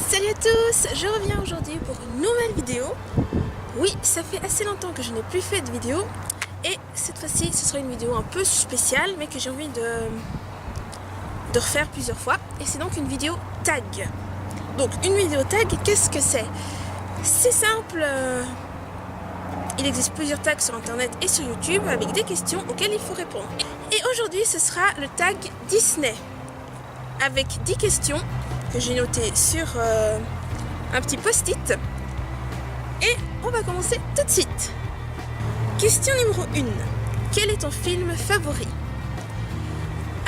Salut à tous, je reviens aujourd'hui pour une nouvelle vidéo. Oui, ça fait assez longtemps que je n'ai plus fait de vidéo. Et cette fois-ci, ce sera une vidéo un peu spéciale, mais que j'ai envie de refaire plusieurs fois. Et c'est donc une vidéo tag. Donc une vidéo tag, qu'est-ce que c'est? C'est simple. Il existe plusieurs tags sur internet et sur YouTube avec des questions auxquelles il faut répondre. Et aujourd'hui, ce sera le tag Disney. Avec 10 questions que j'ai notées sur un petit post-it. Et on va commencer tout de suite. Question numéro 1. Quel est ton film favori?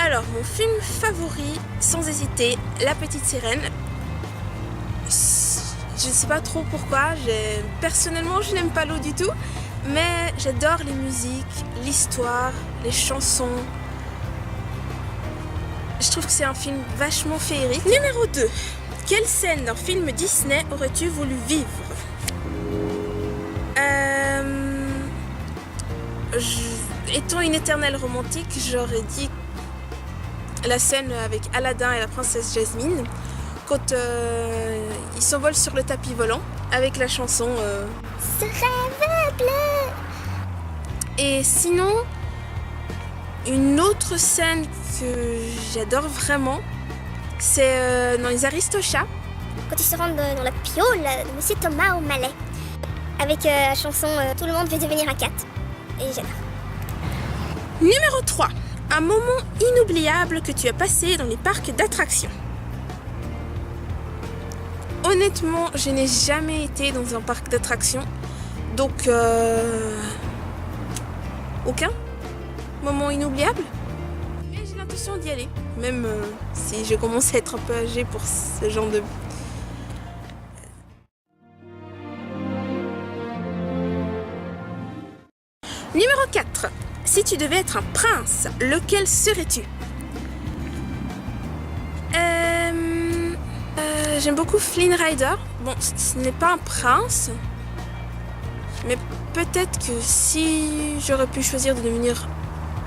Alors, mon film favori, sans hésiter, La Petite Sirène. Je ne sais pas trop pourquoi. Personnellement, je n'aime pas l'eau du tout. Mais j'adore les musiques, l'histoire, les chansons. Je trouve que c'est un film vachement féerique. Numéro 2. Quelle scène d'un film Disney aurais-tu voulu vivre? Étant une éternelle romantique, j'aurais dit la scène avec Aladdin et la princesse Jasmine quand ils s'envolent sur le tapis volant avec la chanson Ce rêve bleu. Et sinon, une autre scène que j'adore vraiment, c'est dans les Aristochats. Quand ils se rendent dans la piole de Monsieur Thomas O'Malley, avec la chanson Tout le monde veut devenir un cat. Et j'adore. Numéro 3. Un moment inoubliable que tu as passé dans les parcs d'attractions. Honnêtement, je n'ai jamais été dans un parc d'attractions, donc aucun moment inoubliable. Mais j'ai l'intention d'y aller, même si je commence à être un peu âgée pour ce genre de... Numéro 4. Si tu devais être un prince, lequel serais-tu? J'aime beaucoup Flynn Rider. Bon, ce n'est pas un prince, mais peut-être que si j'aurais pu choisir de devenir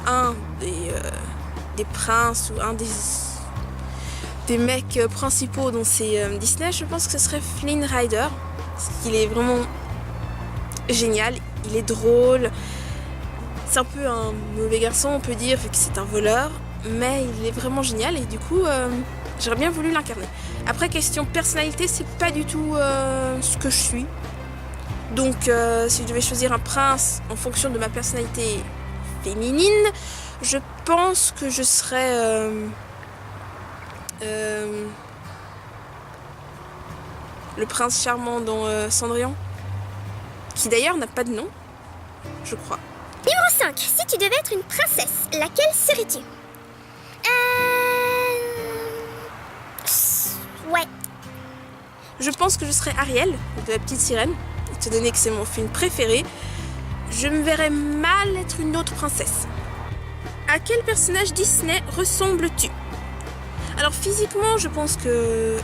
un des princes ou un des mecs principaux dans ces Disney, je pense que ce serait Flynn Rider. Parce qu'il est vraiment génial, il est drôle. C'est un peu un mauvais garçon, on peut dire, vu que c'est un voleur, mais il est vraiment génial et du coup, j'aurais bien voulu l'incarner. Après, question personnalité, c'est pas du tout ce que je suis. Donc, si je devais choisir un prince en fonction de ma personnalité féminine, je pense que je serais le prince charmant dans Cendrillon, qui d'ailleurs n'a pas de nom, je crois. Numéro 5. Si tu devais être une princesse, laquelle serais-tu? Ouais. Je pense que je serais Ariel, de La Petite Sirène, étant donné que c'est mon film préféré. Je me verrais mal être une autre princesse. À quel personnage Disney ressembles-tu? Alors physiquement, je pense que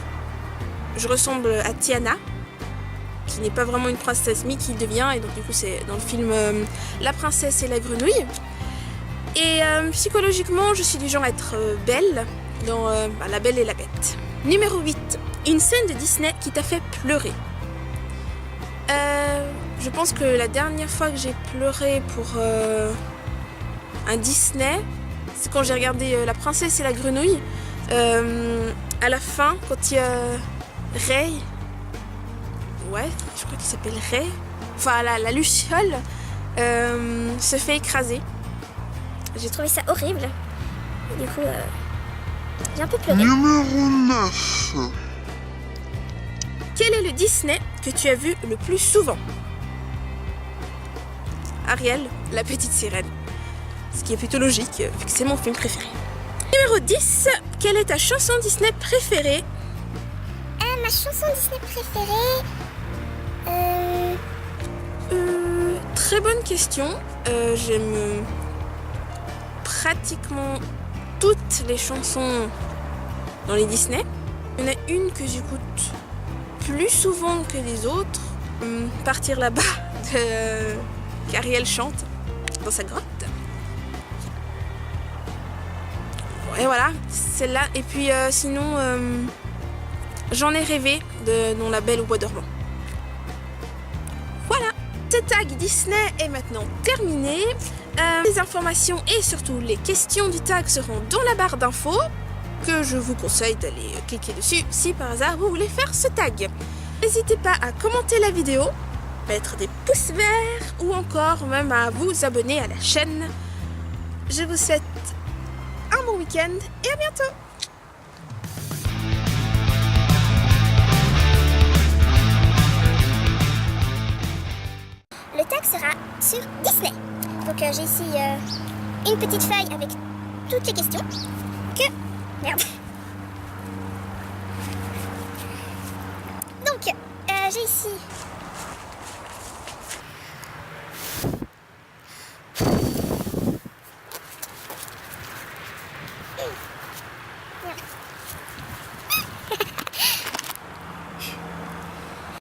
je ressemble à Tiana, qui n'est pas vraiment une princesse, mais qui devient, et donc du coup c'est dans le film La princesse et la grenouille. Et psychologiquement, je suis du genre à être belle dans La Belle et la Bête. Numéro 8. Une scène de Disney qui t'a fait pleurer. Je pense que la dernière fois que j'ai pleuré pour un Disney, c'est quand j'ai regardé La princesse et la grenouille. À la fin, quand il y a Ray, ouais, je crois qu'il s'appelle Ray, enfin la luciole se fait écraser. J'ai trouvé ça horrible. Et du coup, j'ai un peu pleuré. Numéro 9. Quel est le Disney que tu as vu le plus souvent? Ariel, La Petite Sirène. Ce qui est plutôt logique, vu que c'est mon film préféré. Numéro 10. Quelle est ta chanson Disney préférée? Ma chanson Disney préférée... Très bonne question. J'aime pratiquement toutes les chansons dans les Disney. Il y en a une que j'écoute plus souvent que les autres. Partir là-bas, qu'Ariel chante dans sa grotte. Et voilà, celle-là. Et puis sinon, j'en ai rêvé de dans La Belle au Bois dormant. Voilà, ce tag Disney est maintenant terminé. Les informations et surtout les questions du tag seront dans la barre d'infos, que je vous conseille d'aller cliquer dessus si par hasard vous voulez faire ce tag. N'hésitez pas à commenter la vidéo, mettre des pouces verts ou encore même à vous abonner à la chaîne. Je vous souhaite un bon week-end et à bientôt. Le tag sera sur Disney. Donc j'ai ici une petite feuille avec toutes les questions Merde. Donc j'ai ici